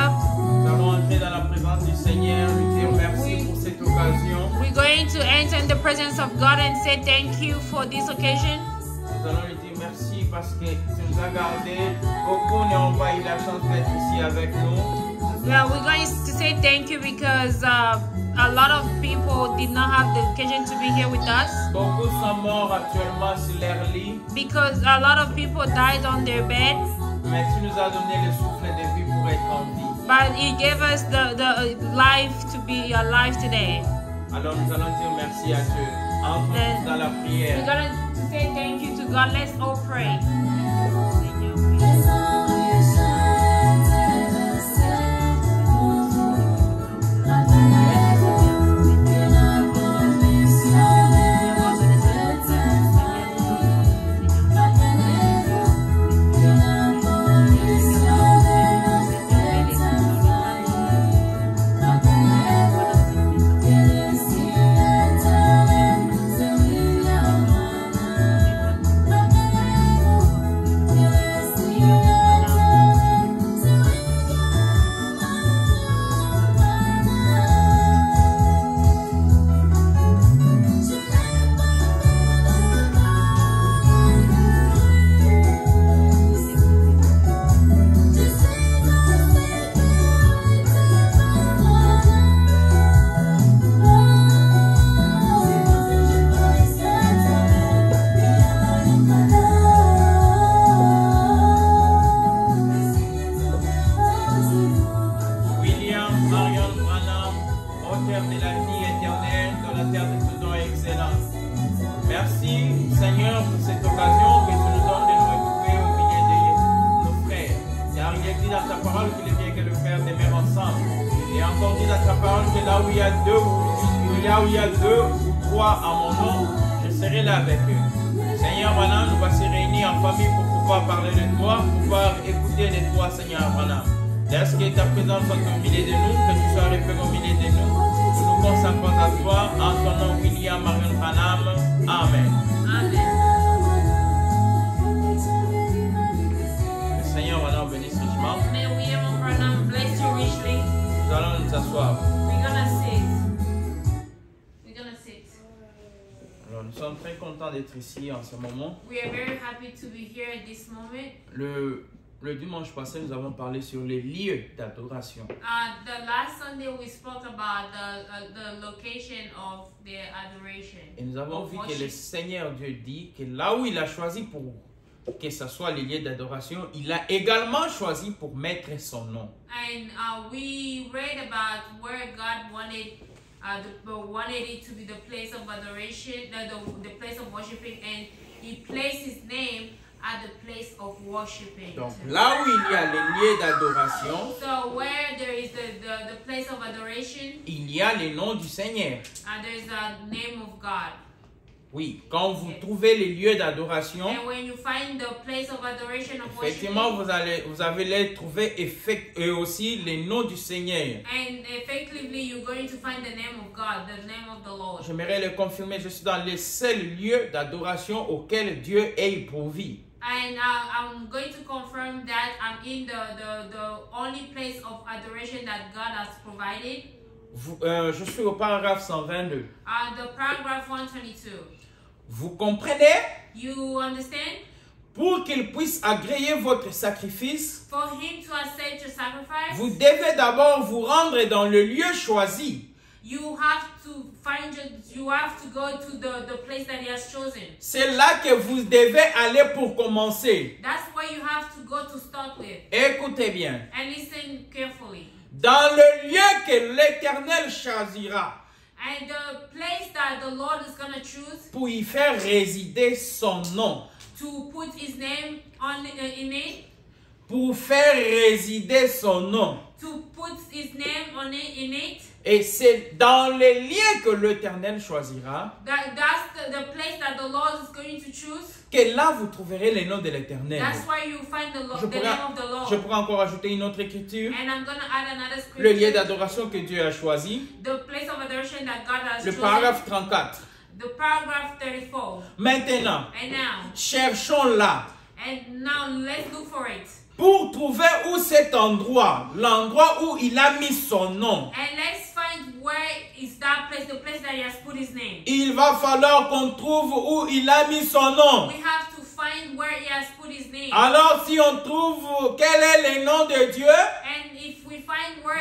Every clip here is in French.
up. Nous allons entrer dans la présence du Seigneur, lui dire merci pour cette occasion. We're going to enter in the presence of God and say thank you for this occasion. Nous allons lui dire merci parce que tu nous as gardés. Beaucoup n'ont pas eu la chance d'être ici avec nous. Well, we're going to say thank you because a lot of people did not have the occasion to be here with us. Beaucoup sont morts actuellement sur leur lit. Because a lot of people died on their bed. Mais tu nous as donné le souffle de vie pour être en vie. But He gave us the life to be alive today. Alors nous allons dire merci à Dieu. Entrons dans la prière. We're going to say thank you to God. Let's all pray. Ici en ce moment. We are very happy to be here at this moment. Le dimanche passé, nous avons parlé sur les lieux d'adoration. The last Sunday we spoke about the location of the adoration. Et nous avons vu que le Seigneur Dieu dit que là où il a choisi pour que ce soit les lieux d'adoration, il a également choisi pour mettre son nom. And we read about where God wanted it to be the place of adoration, the place of worshiping, and He placed His name at the place of worshiping. Donc là où il y a les lieux d'adoration, so where there is the place of adoration, il y a le nom du Seigneur. There is a name of God. Oui, quand vous trouvez les lieux d'adoration, effectivement, vous avez les trouver et aussi les noms du Seigneur. J'aimerais le confirmer, je suis dans les seuls lieux d'adoration auxquels Dieu est pourvu. And I'm going to confirm that I'm in the only place of adoration that God has provided. Je suis au paragraphe 122. The paragraph 122. Vous comprenez? You understand? Pour qu'il puisse agréer votre sacrifice, for him to accept your sacrifice, vous devez d'abord vous rendre dans le lieu choisi. You have to go to the place that he has chosen. C'est là que vous devez aller pour commencer. That's where you have to go to start with. Écoutez bien. And listen carefully. Dans le lieu que l'Éternel choisira. And the place that the Lord is going to choose. Pour y faire résider son nom. To put his name in it. Pour faire résider son nom. To put his name in it. Et c'est dans les lieux que l'Éternel choisira. That's the place that the Lord is going to choose. Que là vous trouverez le nom de l'Éternel. That's where you find the name of the Lord. Je pourrais encore ajouter une autre écriture. And I'm going to add another scripture. Le lieu d'adoration que Dieu a choisi. The place of adoration that God has le chosen. paragraphe 34. The paragraph 34. Maintenant, and now, cherchons là. And now let's look for it. pour trouver où cet endroit, l'endroit où il a mis son nom. And let's find where is that place, the place that he has put his name. Il va falloir qu'on trouve où il a mis son nom. We have to find where he has put his name. Alors si on trouve quel est le nom de Dieu And if we find where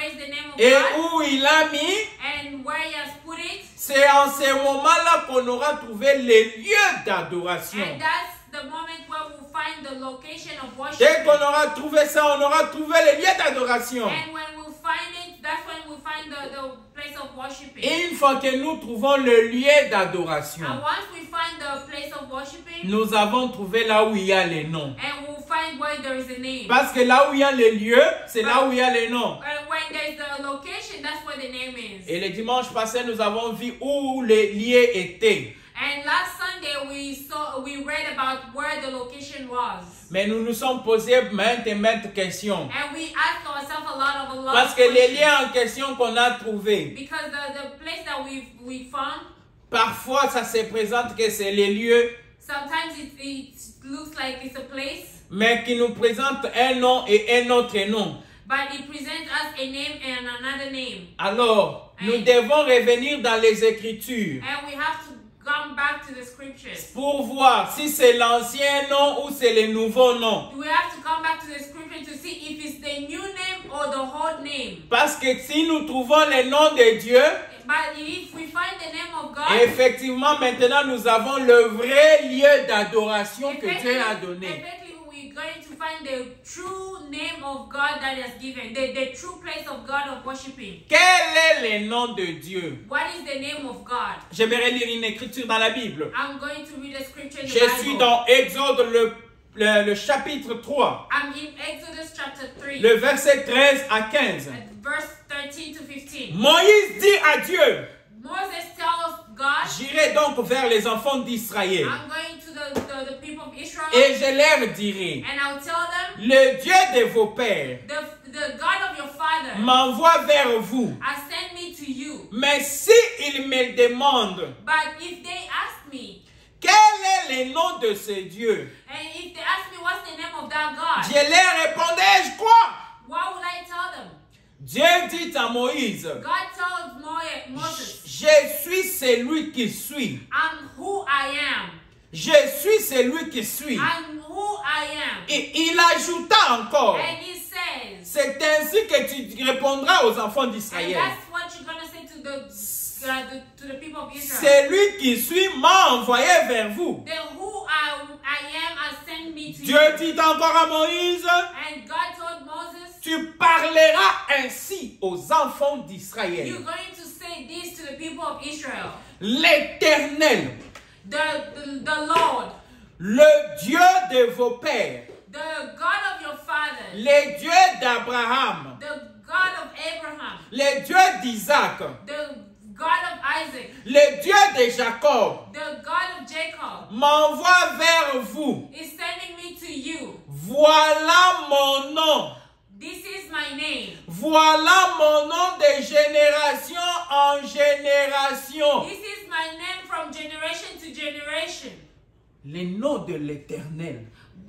is the name of et God où il a mis, and where he has put it, c'est en ce moment-là qu'on aura trouvé les lieux d'adoration. and that's the moment where we'll find the location of worship. Dès qu'on aura trouvé ça, on aura trouvé les lieux d'adoration. And when we'll find it, that's when we'll find the place of worshiping. Et une fois que nous trouvons le lieu d'adoration, And once we find the place of worshiping, nous avons trouvé là où il y a les noms. and we'll find where there is a name. Parce que là où il y a les lieux, c'est là où il y a les noms. And when there's the location, that's where the name is. Et le dimanche passé, nous avons vu où les lieux étaient. And last Sunday we read about where the location was. Mais nous nous sommes posés maintes et maintes questions. And we asked ourselves a lot Parce of que les questions. lieux en question qu'on a trouvés, Because the place that we found, parfois ça se présente que c'est les lieux, sometimes it looks like it's a place, mais qui nous présentent un nom et un autre nom. but it presents us a name and another name. Alors, nous devons revenir dans les Écritures And we have to come back to the scriptures. pour voir si c'est l'ancien nom ou c'est le nouveau nom. We have to come back to the scripture to see if it's the new name or the old name. Parce que si nous trouvons le nom de Dieu, But if we find the name of God, effectivement, maintenant nous avons le vrai lieu d'adoration que Dieu a donné. effectively we're going to find the true name of God that he has given, the true place of God of worshiping. Quel est le nom de Dieu? What is the name of God? J'aimerais lire une écriture dans la Bible. I'm going to read a scripture in the Je Bible. suis dans Exode le chapitre 3, I'm in Exodus chapter 3, le verset 13 à 15. verse 13 to 15. Moïse dit à Dieu, Moses tells God, j'irai donc vers les enfants d'Israël I'm going to the people of Israel, et je leur dirai, and I'll tell them, le Dieu de vos pères the God of your father m'envoie vers vous. has sent me to you. Mais si ils me demandent, But if they ask me, quel est le nom de ce Dieu? and if they ask me what's the name of that God, Je leur répondais, quoi? what would I tell them? Dieu dit à Moïse, God told Moses, je suis celui qui suis. I'm who I am. Je suis celui qui suis. I'm who I am. Et il ajouta encore, And he says, c'est ainsi que tu répondras aux enfants and d'Israël. that's what you're going to say to the people of Israel. Celui qui suis m'a envoyé vers vous. The who I am has sent me to Dieu you. dit encore à Moïse, And God told Moses, tu parleras ainsi aux enfants d'Israël. you're going to say this to the people of Israel. L'Éternel, The Lord, le Dieu de vos pères, the God of your fathers, le Dieu d'Abraham, the God of Abraham, le Dieu d'Isaac, the God of Isaac, le Dieu de Jacob, the God of Jacob, m'envoie vers vous. is sending me to you. Voilà mon nom. This is my name. Voilà mon nom de génération en génération. This is my name from generation to generation. Le nom de l'Éternel.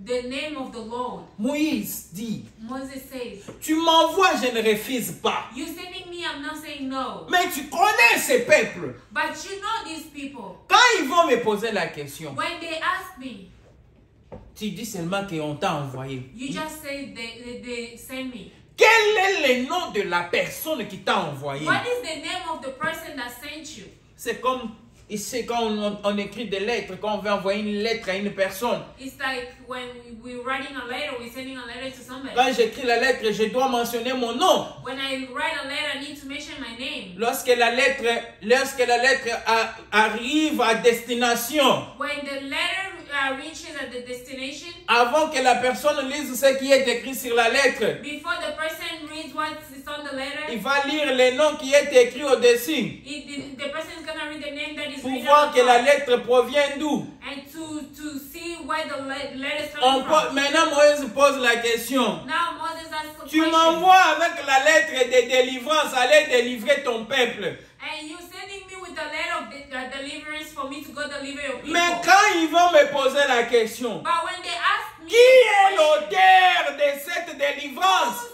The name of the Lord. Moïse dit, Moses says, tu m'envoies, je ne refuse pas. you sending me, I'm not saying no. Mais tu connais ces peuples. But you know these people. Quand ils vont me poser la question, When they ask me, tu dis seulement qu'on t'a envoyé. you just say they send me. Quel est le nom de la personne qui t'a envoyé? What is the name of the person that sent you? C'est comme ici quand on écrit des lettres, quand on veut envoyer une lettre à une personne. It's like when we're writing a letter, we're sending a letter to somebody. Quand j'écris la lettre, je dois mentionner mon nom. When I write a letter, I need to mention my name. Lorsque la lettre arrive à destination, When the letter reaches at the destination, avant que la personne lise ce qui est écrit sur la lettre, before the person reads what is on the letter, il va lire le nom qui est écrit au-dessus the person is going to read the name that is pour written voir on que la top. lettre provient d'où. And to see where the letter is coming from. Maintenant, Moïse pose la question. Now Moses asks a Tu question. m'envoies avec la lettre de délivrance, aller délivrer ton peuple. And you're sending me with the letter of deliverance for me to go deliver your people. Mais quand ils vont me poser la question, But when they ask me. Qui est l'auteur de cette délivrance?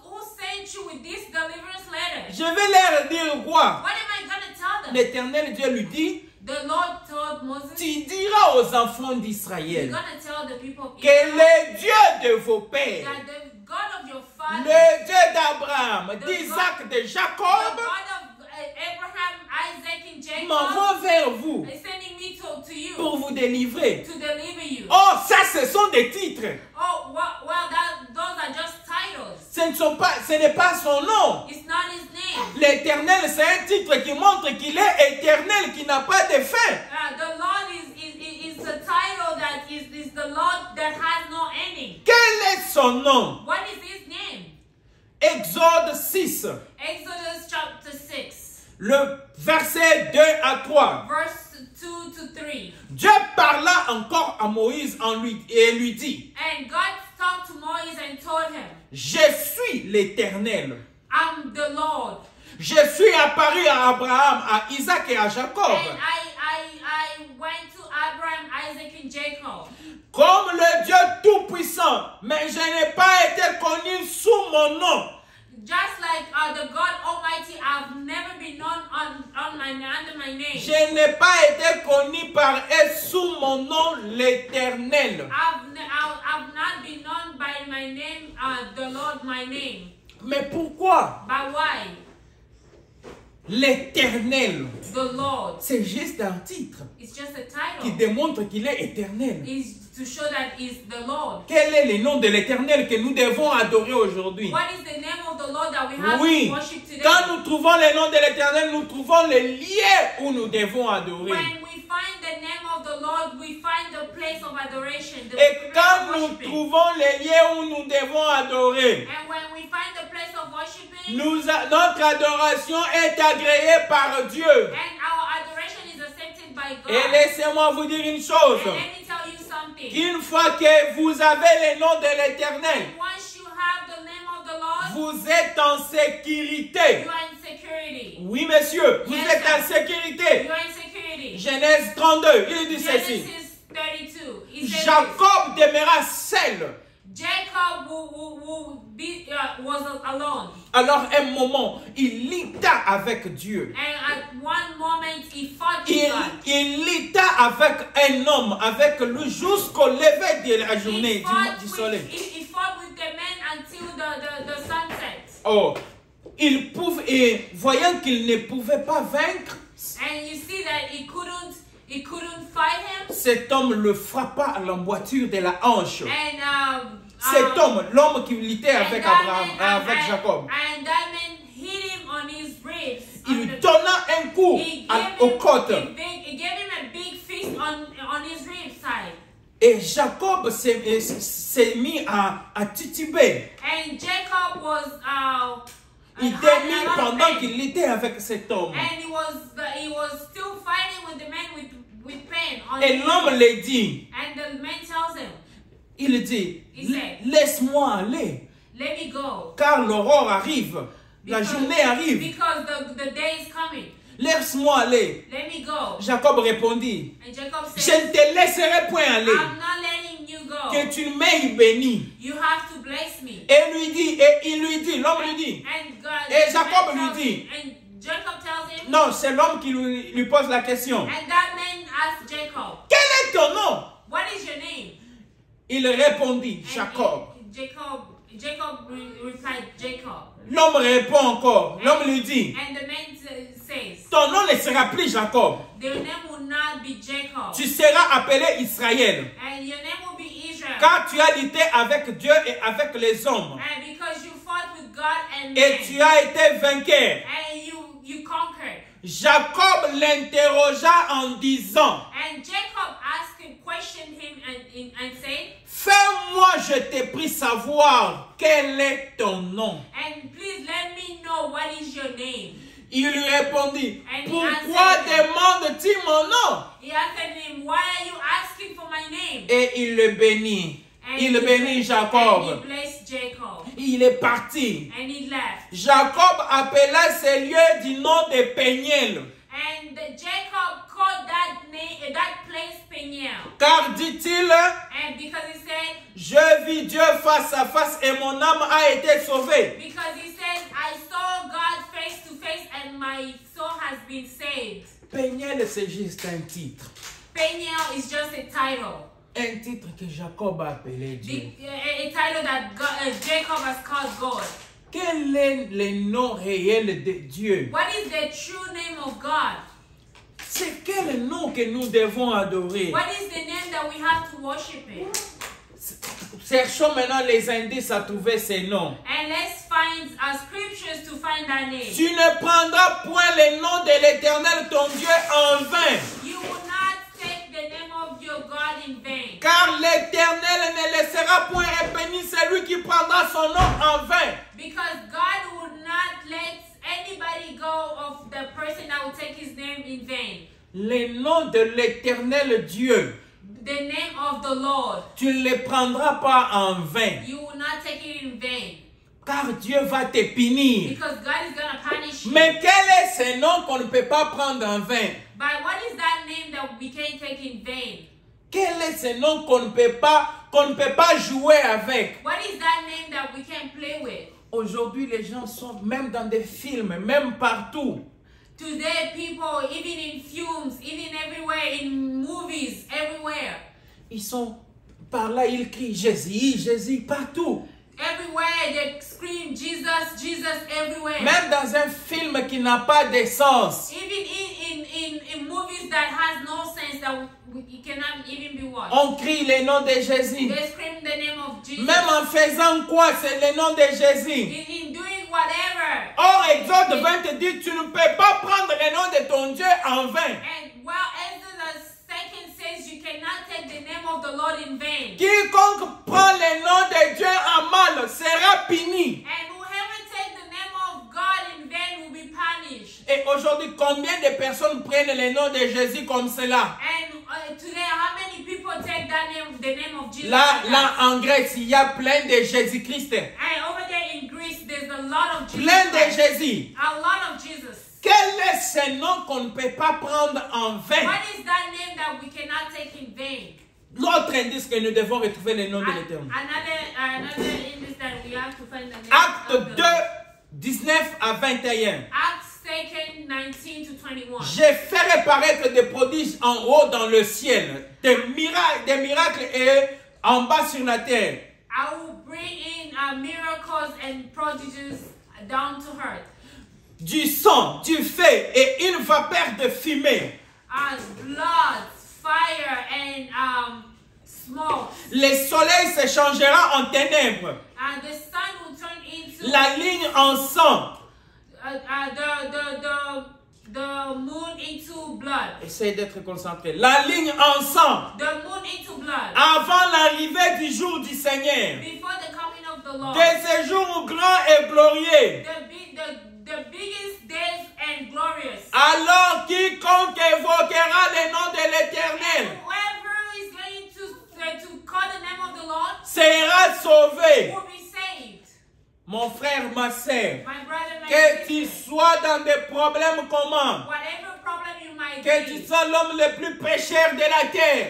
Who sent you with this deliverance letter? Je vais leur dire quoi? What am I going to tell them? L'Éternel Dieu lui dit, The Lord told Moses, tu diras aux enfants you're d'Israël going to tell the people of que Israel le Dieu de vos pères, that the God of your father, le Dieu d'Abraham, d'Isaac, de the Jacob, God of Abraham, Isaac, and Jacob, m'envoie vers vous is sending me to you pour vous délivrer. to deliver you. Oh, ça, ce sont des titres. Oh, well, those are just titles. Ce n'est pas son nom. It's not his name. L'Éternel, c'est un titre qui montre qu'il est éternel, qui n'a pas de fin. The Lord is the title that is the Lord that has no ending. Quel est son nom? What is his name? Exode 6, Exodus chapter 6, le verset 2 à 3. verse 2 to 3. Dieu parla encore à Moïse et lui dit, And God talked to Moses and told him, je suis l'Éternel. I'm the Lord. Je suis apparu à Abraham, à Isaac et à Jacob, And I went to Abraham, Isaac, and Jacob. comme le Dieu Tout-Puissant, mais je n'ai pas été connu sous mon nom. Just like the God Almighty, I've never been known under my name. Je n'ai pas été connu par eux sous mon nom, l'Éternel. I've not been known by my name, the Lord, my name. Mais pourquoi? But why? L'Éternel, The Lord. c'est juste un titre It's just a qui title. démontre qu'il est éternel. Is to show that He's the Lord. Quel est le nom de l'Éternel que nous devons adorer aujourd'hui? What is the name of the Lord that we have Oui, to worship today? quand nous trouvons le nom de l'Éternel, nous trouvons le lieu où nous devons adorer. When we find the name of the Lord, we find the place of adoration, the Et place quand of nous worshiping. trouvons le lieu où nous devons adorer, And when we find the place of worshiping, notre adoration est agréée par Dieu. and our adoration is accepted by God. Et laissez-moi vous dire une chose. And let me tell you something. Une fois que vous avez le nom de l'Éternel, Once you have the name of the Lord, vous êtes en sécurité. you are in security. Oui, monsieur, vous Yes, êtes en sir. sécurité. You are in security. Genèse 32, il dit ceci. Genesis 32. It says Jacob demeura seul. Jacob was alone. Alors, un moment, il lutta avec Dieu. And at one moment he fought with God. Il lutta avec un homme, avec lui jusqu'au lever de la journée, du soleil. He fought with the man until the sunset. Oh, et voyant qu'il ne pouvait pas vaincre, And you see that he couldn't fight him. cet homme le frappa à l'emboîture de la hanche. And Cet homme, l'homme qui luttait avec Abraham, avec Jacob, and that man hit him on his ribs. il lui donna un coup aux côtes. He gave him a big fist on his rib side. Et Jacob s'est mis à tituber. And Jacob was Il démit pendant qu'il était avec cet homme. and he was still fighting with the man with pain on Et his l'homme rib. le dit, And the man tells him, il dit, He said, laisse-moi aller, let me go. car l'aurore arrive, la journée arrive, Because the day is coming. laisse-moi aller. Let me go. Jacob répondit, And Jacob je said, ne te laisserai point aller, I'm not letting you go. que tu m'aies béni. You have to bless me. Et il lui dit, l'homme lui dit, And God, Et the Jacob man lui tells dit, him, and Jacob tells him, non, c'est l'homme qui lui pose la question. and that man asked Jacob, Quel est ton nom? what is your name? Il répondit, And Jacob. Jacob replied, Jacob. L'homme répond encore. L'homme lui dit, And the man says, ton nom ne sera plus Jacob. their name will not be Jacob. Tu seras appelé Israël. And your name will be Israel. Car tu as lutté avec Dieu et avec les hommes. And because you fought with God and Et man. tu as été vainqueur. And you conquered. Jacob l'interrogea en disant, And Jacob questioned him and said, fais-moi, je t'ai pris savoir quel est ton nom. and please let me know what is your name. Il lui répondit, And he pourquoi answered him. demandes-tu mon nom? He answered him, why are you asking for my name? Et il le bénit. And Il he bénit blessed- Jacob. And he blessed Jacob. Il est parti. And he left. Jacob appela ces lieux du nom de Péniel. And Jacob called called that name, that place Peniel. Car dit-il, And because he said, je vis Dieu face à face et mon âme a été sauvée. because he said, I saw God face to face and my soul has been saved. Peniel, c'est juste un titre. Peniel is just a title. Un titre que Jacob a appelé Dieu. A title that Jacob has called God. Quel est le nom réel de Dieu? What is the true name of God? C'est quel nom que nous devons adorer? What is the name that we have to worship in? Cherchons maintenant les indices à trouver ces noms. And let's find scriptures to find that name. Tu ne prendras point le nom de l'Éternel ton Dieu en vain. You will not take the name of your God in vain. Car l'Éternel ne laissera point impuni celui qui prendra son nom en vain. Because God would not let anybody go of the person that will take his name in vain. Le nom de l'Éternel Dieu, The name of the Lord, tu ne le prendras pas en vain. you will not take it in vain. Car Dieu va te punir. Because God is going to punish you. Mais quel est ce nom qu'on ne peut pas prendre en vain? But what is that name that we can't take in vain? Quel est ce nom qu'on ne peut pas jouer avec? What is that name that we can't play with? Aujourd'hui, les gens sont même dans des films, même partout. Today, people, even in films, even everywhere, in movies, everywhere. Ils sont par là, ils crient Jésus, Jésus partout. Everywhere they scream Jesus, Jesus everywhere. Même dans un film qui n'a pas de sens. Even in movies that has no sense, that it cannot even be watched. On crie le nom de Jésus. They scream the name of Jesus. Même en faisant quoi, c'est le nom de Jésus. In doing whatever. Or, Exode 20 dit, tu ne peux pas prendre le nom de ton Dieu en vain. And well, Exodus 2 says you cannot take the name of the Lord in vain. Quiconque prend le nom de Dieu en mal sera puni. And whoever takes the name of God in vain will be punished. Et aujourd'hui, combien de personnes prennent le nom de Jésus comme cela? And today, how many people take that name, the name of Jesus? Là en Grèce, il y a plein de Jésus-Christ. And over there in Greece, there's a lot of Jesus. Plein de Jésus. A lot of Jesus. Quel est ce nom qu'on ne peut pas prendre en vain? What is that name that we cannot take in vain? L'autre indice que nous devons retrouver le nom de l'Éternel. Another indice that we have to find the name Acte of the 2, 19 à 21. Acts 2, 19 to 21. Je ferai paraître des prodiges en haut dans le ciel, des miracles et en bas sur la terre. I will bring in miracles and prodigies down to earth. Du sang, du feu et une vapeur de fumée. Blood, fire, and smoke. Le soleil se changera en ténèbres. The sun will turn into La ligne en sang. the moon into blood. Essayez d'être concentré. La ligne en sang. The moon into blood. Avant l'arrivée du jour du Seigneur. Before the coming of the Lord. De ce jour grand et glorieux. The biggest days and glorious. Alors quiconque évoquera le nom de l'Éternel Whoever is going to call the name of the Lord sera sauvé. will be saved. Mon frère, ma sœur, My brother, my que tu sister, sois dans des problèmes comment? whatever problem you might Que tu be, sois l'homme le plus pécheur de la terre.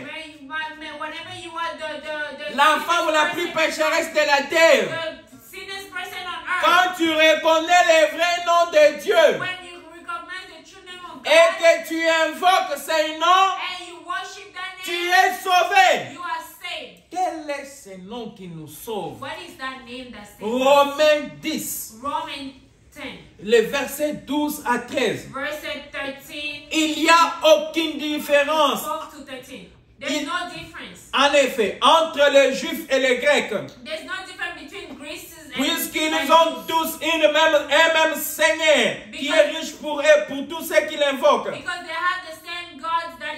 whenever you are the L'enfant ou la plus pécheresse de la terre. the sinners person on earth, Quand tu reconnais le vrai nom de Dieu when you recognize the true name of God et que tu invoques ses noms, and you worship that tu name, es sauvé. you are saved. Quel est ce nom qui nous sauve? What is that name that saves? Romains 10, Romans 10, les versets 12 à 13. verse 13, Il n'y a aucune différence, 12 to 13. There's no difference. en effet, entre les Juifs et les Grecs, There's no difference between Greeks and puisqu'ils ont tous un même Seigneur qui est riche pour eux, pour tous ceux qui l'invoquent. because they have the same God that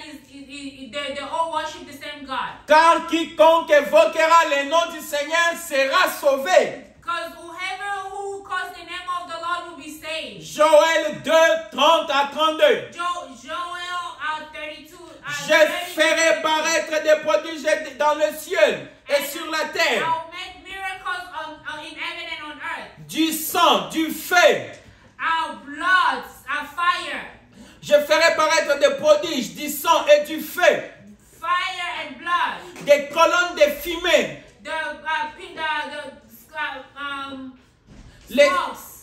they all worship the same God. Car quiconque évoquera le nom du Seigneur sera sauvé. Because whoever who calls the name of the Lord will be saved. Joël 2, 30 à 32. Joel 32. Je ferai paraître des prodiges dans le ciel et sur la terre. I'll make miracles in heaven and on earth. Du sang, du feu. Our blood, our fire. Je ferai paraître des prodiges, du sang et du feu, fire and blood, des colonnes de fumée.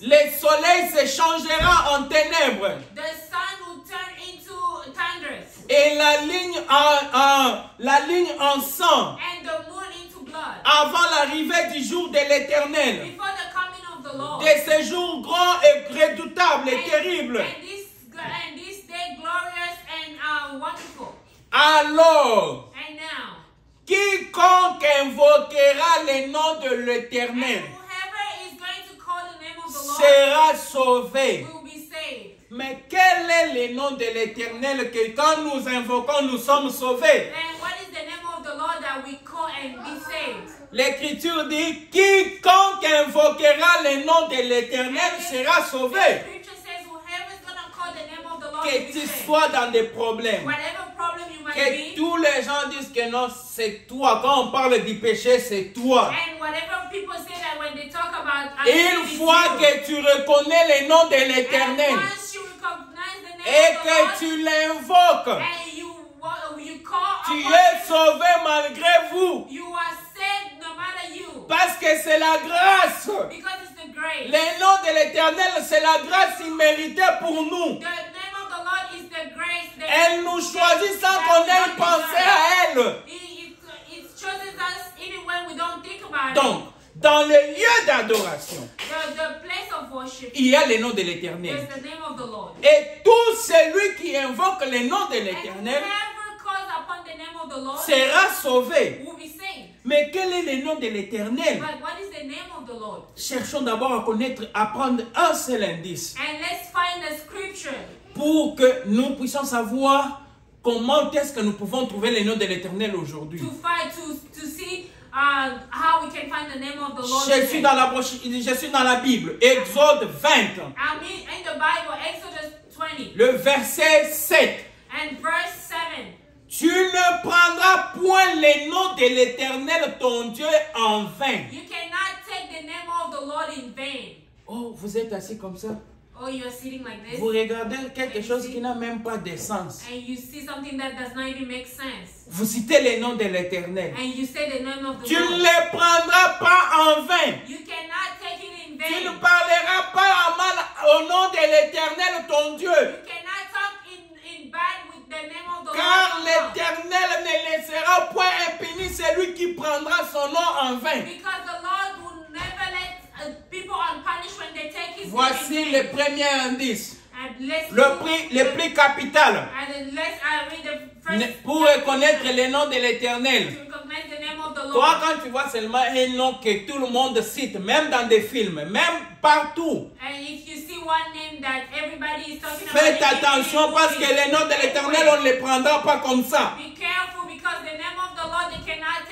Les soleils se changera en ténèbres. The sun will turn into thunders. Et la ligne en sang. And the moon into blood. Avant l'arrivée du jour de l'Éternel. Before the coming of the Lord. De ce jour grand et redoutable et terrible. And this day glorious and wonderful. Alors, and now, quiconque invoquera le nom de l'Éternel sera sauvé. Will be saved. Mais quel est le nom de l'Éternel que quand nous invoquons, nous sommes sauvés? And what is the name of the Lord that we call and be saved? L'Écriture dit, quiconque invoquera le nom de l'Éternel sera sauvé. Que tu sois dans des problèmes, que tous les gens disent que non, c'est toi. Quand on parle du péché, c'est toi. Une fois que tu reconnais le nom de l'Éternel et que tu l'invoques, tu es sauvé malgré vous. Parce que c'est la grâce. Le nom de l'Éternel, c'est la grâce imméritée pour nous. Elle nous choisit sans qu'on ait pensé à elle. Donc, dans le lieu d'adoration, il y a le nom de l'Éternel. Et tout celui qui invoque le nom de l'Éternel sera sauvé. Mais quel est le nom de l'Éternel? Cherchons d'abord à connaître, à prendre un seul indice. Pour que nous puissions savoir comment est-ce que nous pouvons trouver le nom de l'Éternel aujourd'hui. Je suis dans la Bible, Exode 20. Le verset 7. Tu ne prendras point le nom de l'Éternel ton Dieu en vain. Oh, vous êtes assis comme ça? Oh, you're sitting like this. Vous regardez quelque chose qui n'a même pas de sens. And you see something that does not even make sense. Vous citez le nom de l'Éternel. And you say the name of the Tu Lord. ne les prendras pas en vain. You cannot take it in vain. Tu ne parleras pas en mal au nom de l'Éternel ton Dieu. You cannot talk in bad with the name of the Car Lord. l'Éternel ne laissera point impuni celui qui prendra son nom en vain. Because the Lord will never let people unpunished when they take his Voici name. le premier indice. Le plus capital. Pour reconnaître le nom de l'Éternel. Toi, quand tu vois seulement un nom que tout le monde cite, même dans des films, même partout, faites attention parce que le nom de l'Éternel, on ne le prendra pas comme ça.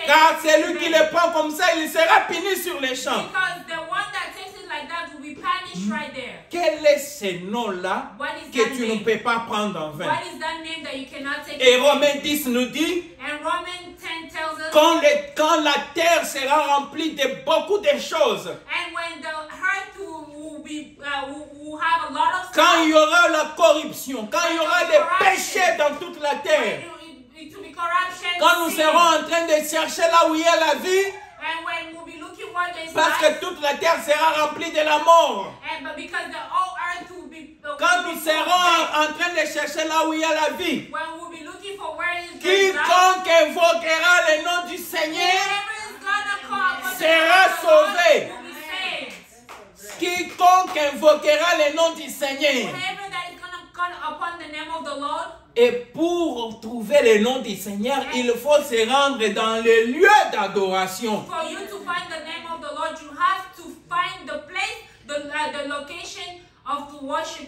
Car celui qui le prend comme ça, il sera puni sur les champs. Quel est ce nom-là que tu ne peux pas prendre en vain? Et Romains 10 nous dit, quand la terre sera remplie de beaucoup de choses, quand il y aura la corruption, quand il y aura des péchés dans toute la terre, quand nous serons en train de chercher là où il y a la vie, parce que toute la terre sera remplie de la mort. Quand nous serons en train de chercher là où il y a la vie, quiconque invoquera le nom du Seigneur sera sauvé. Quiconque invoquera le nom du Seigneur. Et pour trouver le nom du Seigneur, il faut se rendre dans le lieu d'adoration.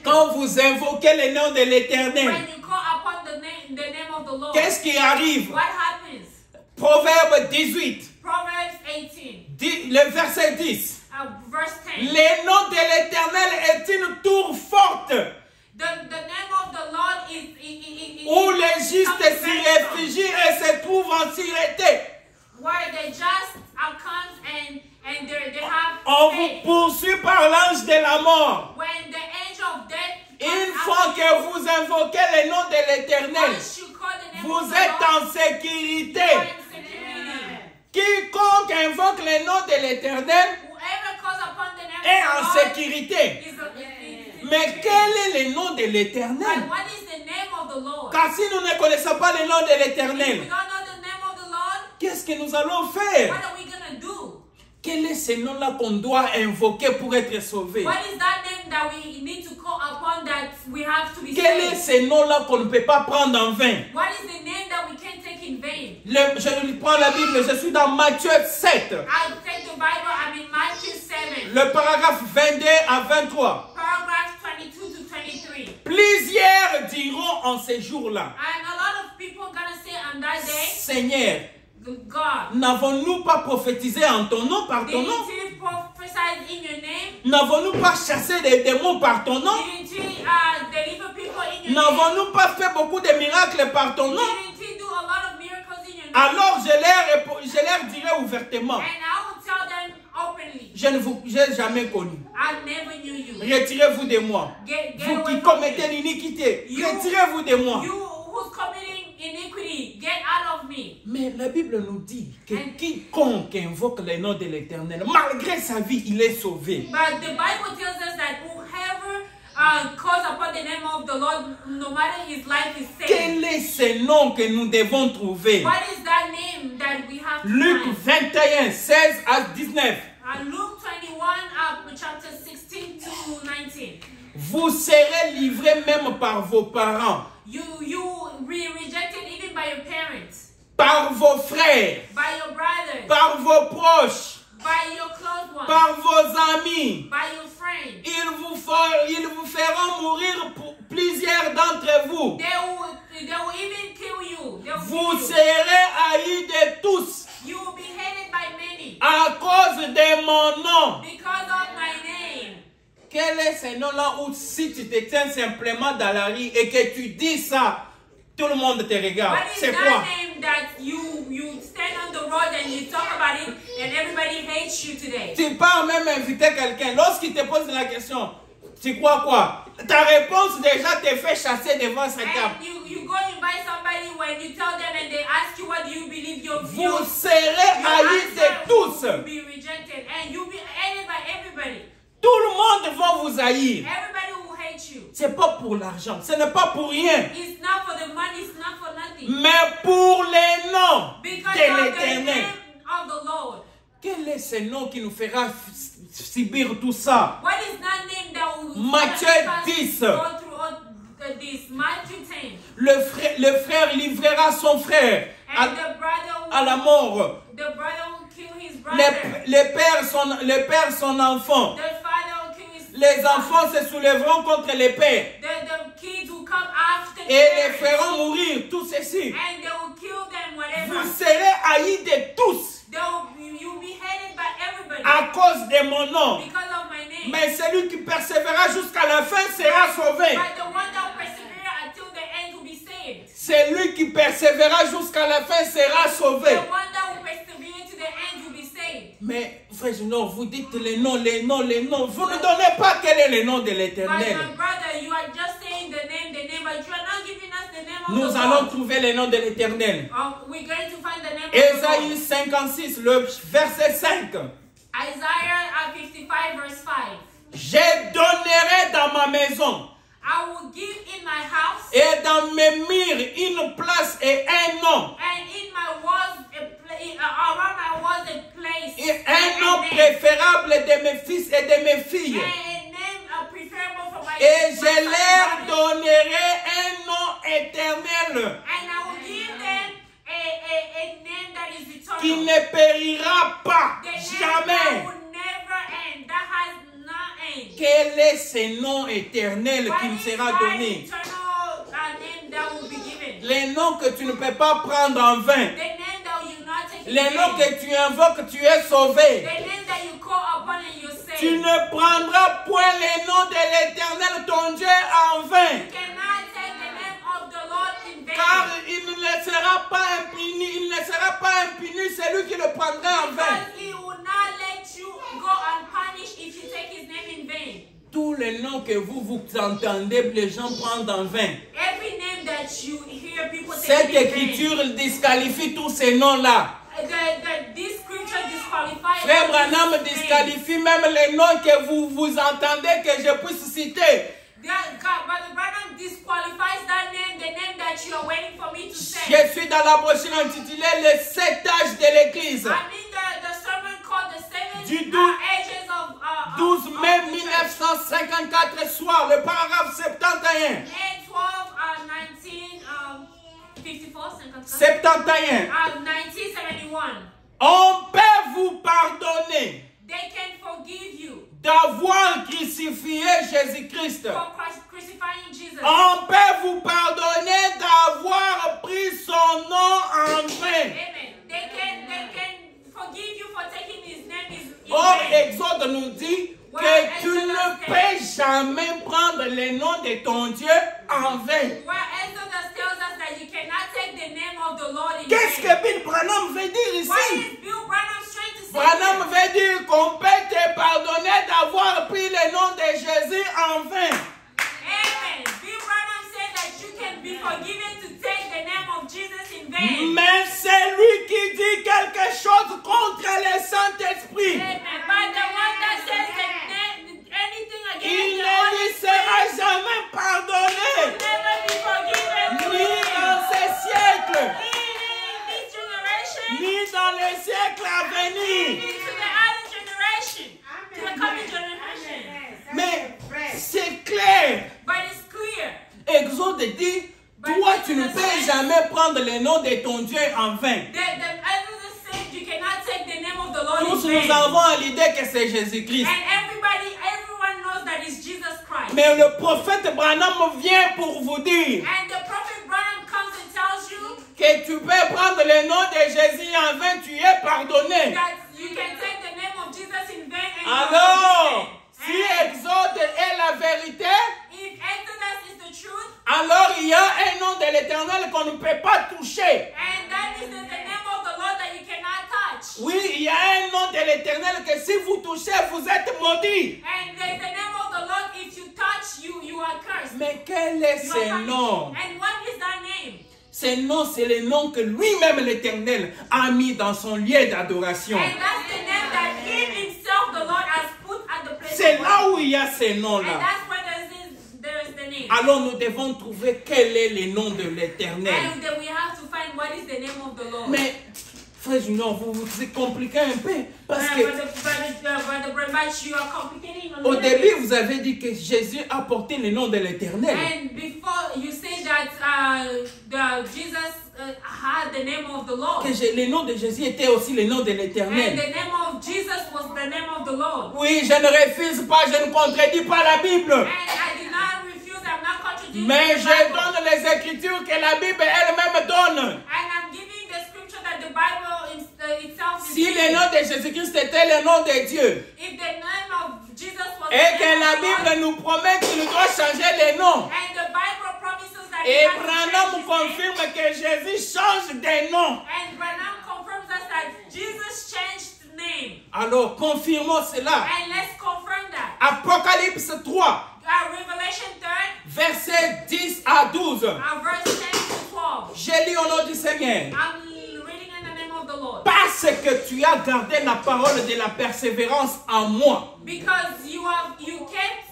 Quand vous invoquez le nom de l'Éternel, qu'est-ce qui arrive? Proverbe 18, le verset 10. Le nom de l'Éternel est une tour forte. Où les justes s'y réfugient et se trouvent en sûreté. On vous poursuit par l'ange de la mort. Une fois que que vous invoquez le nom de l'Éternel, once you call the name vous of the êtes Lord, en sécurité. you are in security. Quiconque invoque le nom de l'Éternel Whoever calls upon the name est of en the Lord sécurité. is a Mais quel est le nom de But l'Éternel? what is the name of the Lord? Car si nous ne connaissons pas le nom de If we l'Éternel, don't know the name of the Lord, qu'est-ce que nous allons faire? what are we gonna do? Quel est ce nom-là qu'on doit invoquer pour être sauvé? What is that name that we need to call upon that we have to be Quel est saved? ce nom-là qu'on ne peut pas prendre en vain? What is the name that we can't take in vain? Je prends la Bible, je suis dans Matthieu 7, I'll take the Bible, I'm in Matthew 7, le paragraphe 22 à 23. paragraph 22 to 23. Plusieurs diront en ces jours-là, And a lot of people gonna say on that day, Seigneur, God, n'avons-nous pas prophétisé en ton nom, par ton didn't nom? you prophesy in your name? N'avons-nous pas chassé des démons par ton nom? Didn't you deliver people in your name? N'avons-nous pas fait beaucoup de miracles par ton nom? Didn't you do a lot of miracles in your name? Alors je leur dirai ouvertement, And I will tell them openly, je ne vous ai jamais connu. I never knew you. Retirez-vous de moi. Get Vous away qui from commettez me. l'iniquité, You- retirez-vous de moi. You who's committing iniquity, get out of me. Mais la Bible nous dit que And- quiconque invoque le nom de l'Éternel, malgré sa vie, il est sauvé. But the Bible tells us that whoever calls upon the name of the Lord, no matter his life, is saved. Quel est ce nom que nous devons trouver? What is that name that we have to Luc find? 21, 16 à 19. Luke 21, chapter 16 to 19. Vous serez livrés même par vos parents, You be rejected even by your parents, par vos frères, by your brothers, par vos proches, by your close ones, par vos amis. by your friends. Ils vous feront mourir pour plusieurs d'entre vous. They will even kill you. They will Vous kill you. serez haïs de tous You will be hated by many à cause de mon nom. because of my name. Quel est ce nom-là où si tu te tiens simplement dans la rue et que tu dis ça, tout le monde te regarde? What is C'est that quoi? name that you stand on the road and you talk about it and everybody hates you today? Tu pars même inviter quelqu'un. Lorsqu'il te pose la question, tu crois quoi? Ta réponse déjà te fait chasser devant sa table. And you go invite somebody when you tell them and they ask you what do you believe your Vous serez haïs de tous. will be rejected and you'll be hated by everybody. Tout le monde va vous haïr. Everybody will hate you. C'est pas pour l'argent, ce n'est pas pour rien, It's not for the money, it's not for nothing. mais pour les noms Because de of the l'Éternel. name of the Lord. Quel est ce nom qui nous fera subir tout ça? What is that name that will Matthieu make us 10. go through all this? Matthew 10. Le frère livrera son frère And the brother à la mort. will kill his brother. Le père son enfant. The father will kill his Les son. enfants se soulèveront contre les pères The kids will come after et les them. feront mourir, tout ceci. And they will kill them, whatever. Vous serez haïs de tous You'll be hated by everybody à cause de mon nom. because of my name. Mais celui qui persévérera jusqu'à la fin sera sauvé. But the one that will persevere until the end will be saved. Celui qui persévérera jusqu'à la fin sera sauvé. The one that will persevere to the end will be saved. Mais frère Junior, vous dites les noms. Vous ne donnez pas quel est le nom de But l'Éternel. my brother, you are just saying the name, but you are not giving us the name of Nous the allons Lord. trouver le nom de l'Éternel. We're going to find the name Ésaïe of 56, le verset 5. the Lord. Isaiah 55 verse 5. Je donnerai dans ma maison I will give in my house et dans mes murs une place et un nom. and in my walls around my walls a place Et and un nom a name, préférable de mes fils et de mes filles. and a name preferable for my Et my je son leur and daughter. donnerai un nom éternel And I will give them a name that is eternal. qui ne périra pas The name that jamais. will never end, that has no end. Quel est ce nom éternel What qui me is sera that donné? eternal name that will be given? Les noms que tu ne peux pas prendre en vain. The name that you not take in Les noms vain. que tu invoques, tu es sauvé. The name that you call upon and you say. Tu ne prendras point les noms de l'Éternel, ton Dieu, en vain. You cannot take the name of the Lord in vain. Car il ne sera pas impuni celui qui le prendra en vain. Because he will not let you go unpunished if you take his name in vain. tous les noms que vous entendez, les gens prennent en vain. Every name that you hear people Cette taking in vain. écriture disqualifie tous ces noms-là. This scripture disqualifies. Frère Branham disqualifie même les noms que vous entendez que je puisse citer. Brother Branham disqualifies that name, the name that you are waiting for me to say. Je suis dans la brochure intitulée Les 7 âges de l'Église. I mean the sermon called the 7 Du ages of 12 mai of the church. 1954 soir, le paragraphe 71. May 12, 1954, 71. 1971. On peut vous pardonner They can forgive you d'avoir crucifié Jésus-Christ. for crucifying Jesus. On peut vous pardonner d'avoir pris son nom en vain. Amen. They can forgive you for taking his name in Or, vain. l'Exode nous dit que tu ne peux jamais prendre le nom de ton Dieu en vain. Well, Exodus tells us that you cannot take the name of the Lord in Qu'est-ce vain. que Bill Branham veut dire What ici? is Bill Branham trying to say? Branham veut dire qu'on peut te pardonner d'avoir pris le nom de Jésus en vain. Amen. Bill Branham said that you can be forgiven to take the name of Jesus in vain. Mais c'est lui qui dit quelque chose contre le Saint-Esprit. Amen. But the one that says anything against Il the ne Holy lui Spirit sera jamais pardonné. will never be forgiven to Ni him. dans ces siècles, In this generation, ni dans les siècles à venir. to the other generation, to the coming generation. Mais c'est clair. But it's clear. Exode dit, toi tu ne peux jamais prendre le nom de ton Dieu en vain. The Exodus said you cannot take the name of the Lord Tous in vain. nous avons l'idée que c'est Jésus-Christ. And everyone knows that it's Jesus Christ. Mais le prophète Branham vient pour vous dire And the prophet Branham comes and tells you que tu peux prendre le nom de Jésus en vain, tu es pardonné. that you can take the name of Jesus in vain and you Alors, are si forgiven. Exode est la vérité, If Exodus is the truth, alors il y a un nom de l'Éternel qu'on ne peut pas toucher. and that is the name of the Lord that you cannot touch. Oui, il y a un nom de l'Éternel que si vous touchez, vous êtes maudit. And there's the name of the Lord, if you touch, you are cursed. Mais quel est You are ce punished. nom? And what is that name? Ce nom, c'est le nom que lui-même l'Éternel a mis dans son lieu d'adoration. And that's the name that He Himself, the Lord, has put at the place C'est of là worship. où il y a ce And nom-là. that's where there's the name. Alors nous devons trouver quel est le nom de l'Éternel. And then we have to find what is the name of the Lord. Mais, frère Junior, vous compliquez un peu. Parce que But you are complicating a au little début, bit. vous avez dit que Jésus a porté le nom de l'Éternel. And before you say that Jesus had the name of the Lord. Que le nom de Jésus était aussi le nom de And l'Éternel. the name of Jesus was the name of the Lord. Oui, je ne refuse pas, je ne contredis pas la Bible. And I did not refuse, I'm not contradicting Mais the je Bible. donne les écritures que la Bible elle-même donne. And I'm giving the scripture that the Bible itself is Si le giving. nom de Jésus-Christ était le nom de Dieu, If the name of Jesus was et the que name la of the Lord, Bible nous promet qu'il doit changer le nom, and the Bible promises that et he has to Branham change his name, confirme que Jésus change de nom, and Branham confirms us that Jesus changed the name. alors confirmons cela. And let's confirm that. Apocalypse 3, Revelation 3, versets 10 à 12. verse 10 to 12. J'ai lu au nom du Seigneur. I'm reading in the name of the Lord. Parce que tu as gardé la parole de la persévérance en moi. Because you kept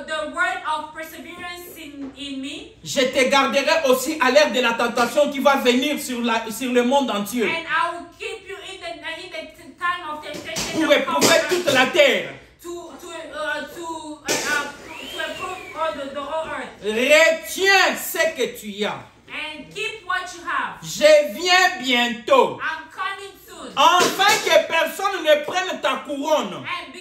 the word of perseverance in me. Je te garderai aussi à l'ère de la tentation qui va venir sur le monde entier. And I will keep you in the time of temptation. Pour éprouver toute la terre. To approve all the whole earth. Retiens ce que tu as. And keep what you have. Je viens bientôt. I'm coming soon. Afin que personne ne prenne ta couronne. And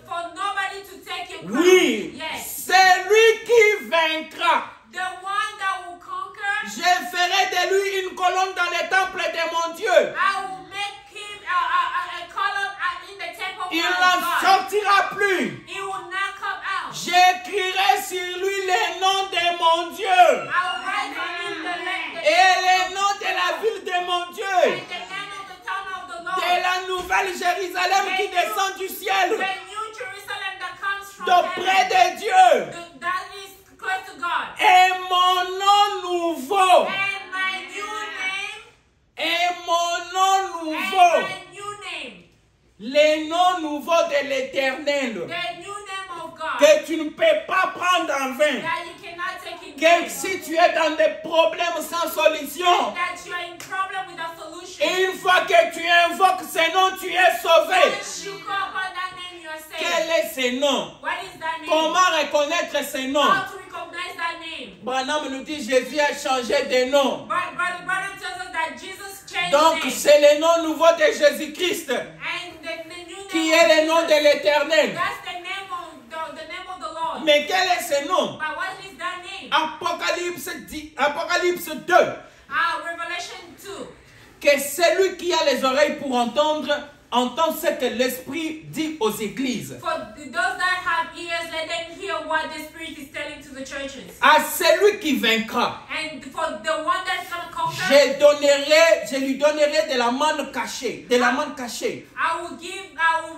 for nobody to take your crown. Oui. Yes. C'est lui qui vaincra. The one that will conquer. Je ferai de lui une colonne dans le temple de mon Dieu. I will make him a column in the temple of Il my n'en God. sortira plus. He will not come out. J'écrirai sur lui le nom de mon Dieu. I will write on him Et le nom de la ville de mon Dieu. and the name of the town of the Lord. De la nouvelle Jérusalem qui descend du ciel. The new Jerusalem that comes from auprès de Dieu. That is close to God. Et mon nom nouveau. And my new name. Et mon nom nouveau. And my new name. Les noms nouveaux de l'Éternel. The new name of God. Que tu ne peux pas prendre en vain. That you cannot take in Que vain. si tu es dans des problèmes sans solution, That you are in problem with a solution. une fois que tu invoques ces noms, tu es sauvé. Once you call upon that name, you are saved. Quel est ce nom? What is that name? Comment reconnaître ce nom? How to recognize that name? Branham nous dit Jésus a changé de nom. But brother tells us that Jesus changed Donc name. c'est le nom nouveau de Jésus-Christ And the new name qui of est le nom Jesus, de l'Éternel. that's the name of the Lord. Mais quel est ce nom? But what is that name? Apocalypse 2. Revelation 2. Que celui qui a les oreilles pour entendre, entend ce que l'Esprit dit aux églises. For those that have ears, let them hear what the Spirit is telling to the churches. À celui qui vaincra, And for the one that's going to conquer, je lui donnerai de la manne cachée, de la manne cachée. I will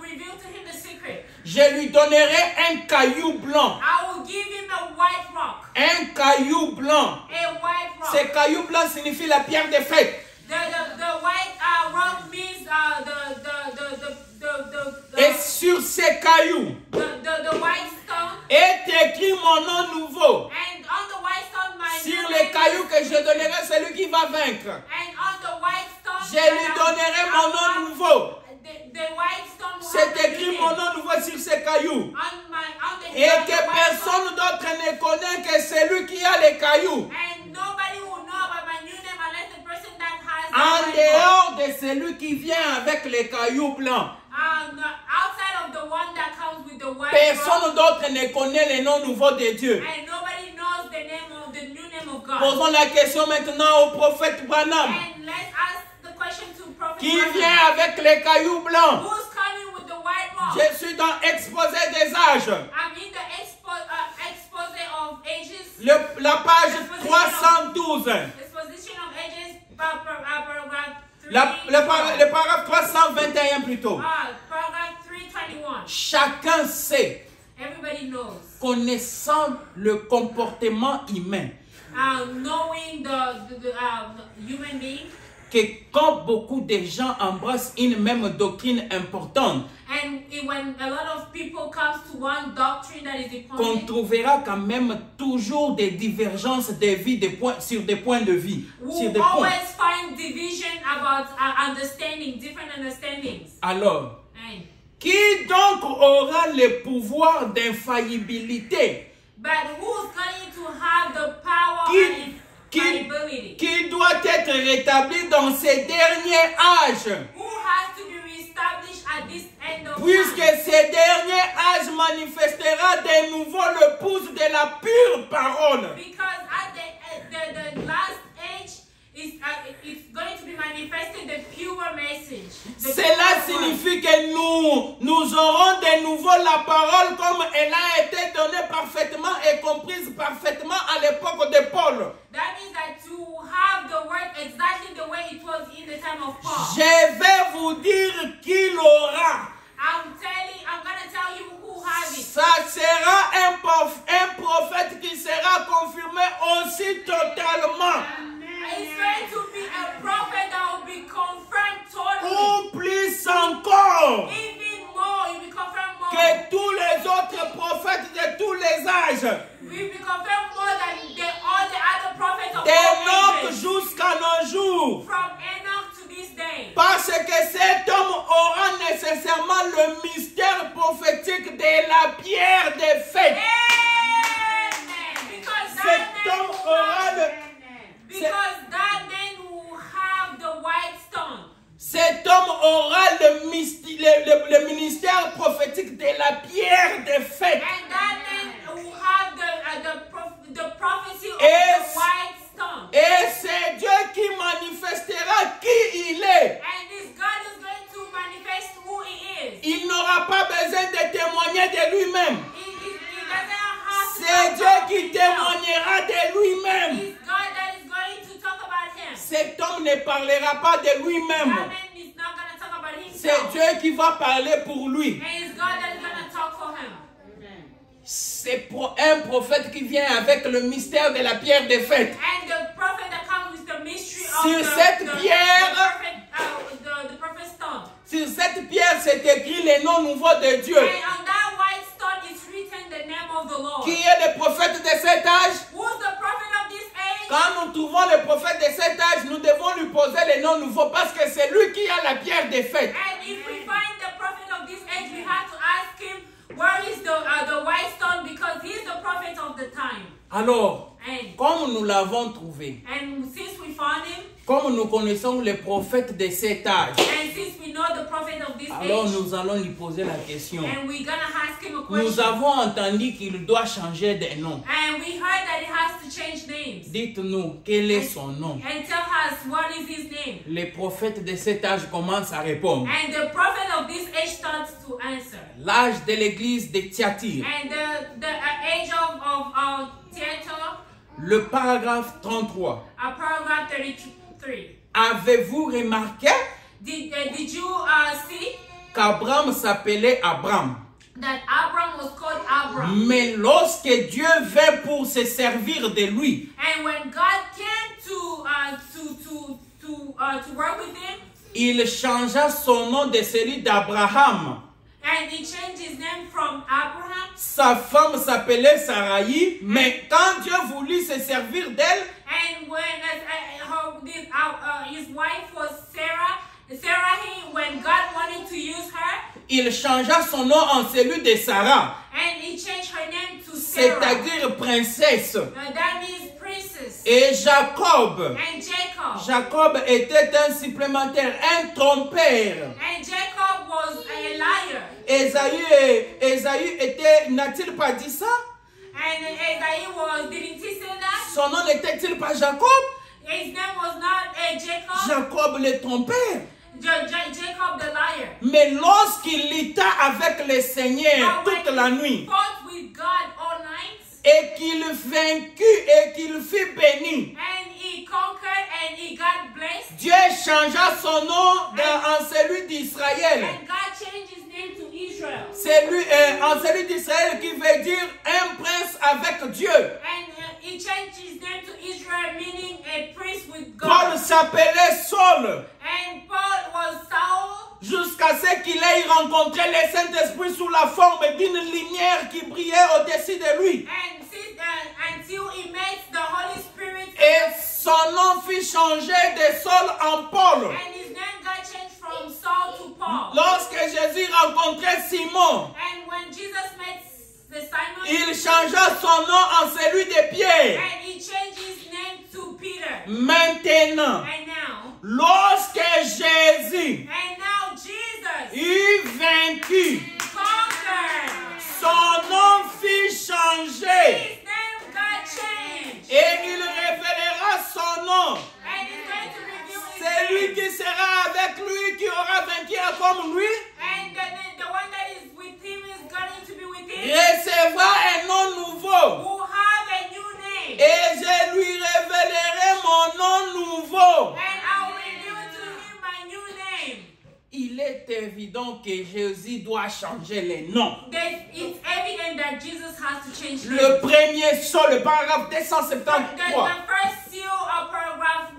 reveal to him the secret. Je lui donnerai un caillou blanc. I will give him a white rock. Un caillou blanc. A white rock. Ce caillou blanc signifie la pierre de fête. The white rock means Et sur ces cailloux the white stone. est écrit mon nom nouveau. And on the white stone, my Sur new les name cailloux is- que je donnerai à celui qui va vaincre. And on the white stone, Je lui donnerai mon nom nouveau. The white stone will C'est have the écrit new mon name. nom nouveau sur ces cailloux. On the Et heel of que the white personne stone. d'autre ne connaît que celui qui a les cailloux. And nobody will know about my new name unless the person that has the En white dehors de celui qui vient avec les cailloux blancs. outside of the one that comes with the white rock. Personne d'autre ne connaît le nom nouveau de Dieu. And nobody knows the name of the new name of God. Posons la question maintenant au prophète Branham. And let's ask the question to Prophet Qui Branham. vient avec les cailloux blancs? Who's coming with the white rock? Je suis dans Exposé des âges. I'm in the expose of ages. La page 312. Exposition of ages, paragraph 3. Le paragraphe 321 plutôt. Paragraph 321. Chacun sait, Everybody knows. connaissant le comportement humain, Knowing the human being. que quand beaucoup de gens embrassent une même doctrine importante, And when a lot of people come to one doctrine that is qu'on important, trouvera quand même toujours des divergences de vie sur des points de vie. Sur we'll des points. always find division about understanding, different understandings. Alors, And, qui donc aura le pouvoir d'infaillibilité? but who's going to have the power and infallibility? Qui doit être rétabli dans ces derniers âges? Who has to be reestablished at this end of Puisque time? ces derniers âges manifestera de nouveau le pouce de la pure parole. Because at the last age is it's going to be manifested the pure message. The Cela pure word. signifie que nous aurons de nouveau la parole comme elle a été donnée parfaitement et comprise parfaitement à l'époque de Paul. That means that you have the word exactly the way it was in the time of Paul. Je vais vous dire qui l'aura. I'm gonna tell you who has it. Ça sera un prophète qui sera confirmé aussi totalement. It's going to be a prophet that will be confirmed totally. Ou plus encore Even more, it will be confirmed more. que tous les autres prophètes de tous les âges. It will be confirmed more than all the other prophets of all D'Enoch ages. jusqu'à nos jours. From Enoch to this day. Parce que cet homme aura nécessairement le mystère prophétique de la pierre de fête. Amen. Because Cet homme aura that man will have the white stone. Cet homme aura le ministère prophétique de la pierre de fête. And that man will have the prophecy of Yes. the white stone. Et c'est Dieu qui manifestera qui il est. And this God is going to manifest who he is. Il n'aura pas besoin de témoigner de lui-même. He doesn't have to C'est talk Dieu about qui himself. témoignera de lui-même. It's God that is going to talk about him. Cet homme ne parlera pas de That lui-même. man is not going to talk about C'est himself. Dieu qui va parler pour lui. And it's God that is going to talk for him. C'est un prophète qui vient avec le mystère de la pierre des fêtes. And the prophet that comes with the mystery of Sur cette pierre, the prophet's stone. Sur cette pierre, c'est écrit les noms nouveaux de Dieu. And on that white stone is written the name of the Lord. Qui est le prophète de cet âge? Who's the prophet of this age? Quand nous trouvons le prophète de cet âge, nous devons lui poser les noms nouveaux parce que c'est lui qui a la pierre des fêtes. And if we find the prophet of this age, we have to ask him where is the white stone, because he's the prophet of the time. Alors, And, comme nous l'avons trouvé, and since we found him, comme nous connaissons le prophète de cet âge, and since we know the prophet of this alors age, nous allons lui poser la question. and we're gonna ask him a question. Nous avons entendu qu'il doit changer de nom. And we heard that he has to change names. Dites-nous, quel est son nom? And tell us what is his name. Les prophètes de cet âge commencent à répondre. And the prophet of this age starts to answer. L'âge de l'église de Thyatire. And the age of Theater, Le paragraphe 33. paragraph 33. Avez-vous remarqué Did you see qu'Abraham s'appelait Abraham? that Abram was called Abram? Mais lorsque Dieu vint pour se servir de lui, And when God came to work with him, il changea son nom de celui d'Abraham. and he changed his name from Abraham. Sa femme s'appelait Sarai, mais quand Dieu voulut se servir d'elle, And when his wife was Sarah, when God wanted to use her, il changea son nom en celui de Sarah, and he changed her name to Sarah. c'est-à-dire princesse. That means princess. Et Jacob. And Jacob. Jacob était un supplémentaire, un trompeur. And Jacob was a liar. Ésaü était, n'a-t-il pas dit ça? And Esau didn't he say that? Son nom n'était-il pas Jacob? His name was not Jacob. Jacob le trompeur. Jacob the liar. Mais lorsqu'il lutta avec le Seigneur But toute when la he nuit, fought with God all night, et qu'il vaincut et qu'il fut béni, and he conquered and he got blessed, Dieu changea son nom en celui d'Israël. and God changed his name to Israel. En celui d'Israël qui veut dire un prince avec Dieu. And he changed his name to Israel, meaning a priest with God. Paul s'appelait Saul. And Paul was Saul, Jusqu'à ce qu'il ait rencontré le Saint-Esprit sous la forme d'une lumière qui brillait au-dessus de lui. and until he met the Holy Spirit, Et son nom fut changé de Saul en Paul. and his name got changed from Saul to Paul. Lorsque Jésus rencontrait Simon, And when Jesus met the Simon, il changea son nom en celui de Pierre. and he changed his name to Peter. Maintenant, And now, lorsque Jésus Jesus eut vaincu, conquered. son nom fut changé. His name got changed. Et il révélera son nom. And he's going to reveal his C'est lui name. qui sera avec lui, qui aura vaincu comme lui, And the one that is with him is going to be with him, recevra un nom nouveau. who have a new name. Et je lui révélerai mon nom nouveau. And I will reveal to him my new name. Il est évident que Jésus doit changer les noms. It's evident that Jesus has to change Le names. premier saut, le paragraphe The 273. first seal of paragraph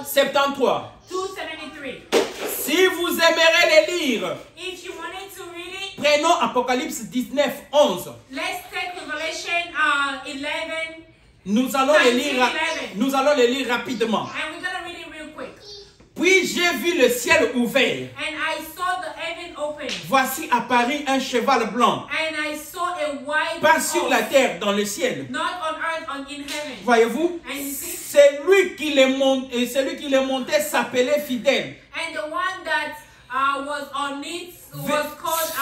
73. 273. Si vous aimerez les lire, If you wanted to read it, prenons Apocalypse 19, 11. let's take Revelation 11, Nous allons les lire rapidement. and we're going to read it real quick. Puis j'ai vu le ciel ouvert. And I saw the heaven open, Voici apparut un cheval blanc, and I saw a white pas sur horse, la terre, dans le ciel. not on earth, in heaven. Voyez-vous? And you see, Celui qui les montait s'appelait fidèle. and the one that was on it was called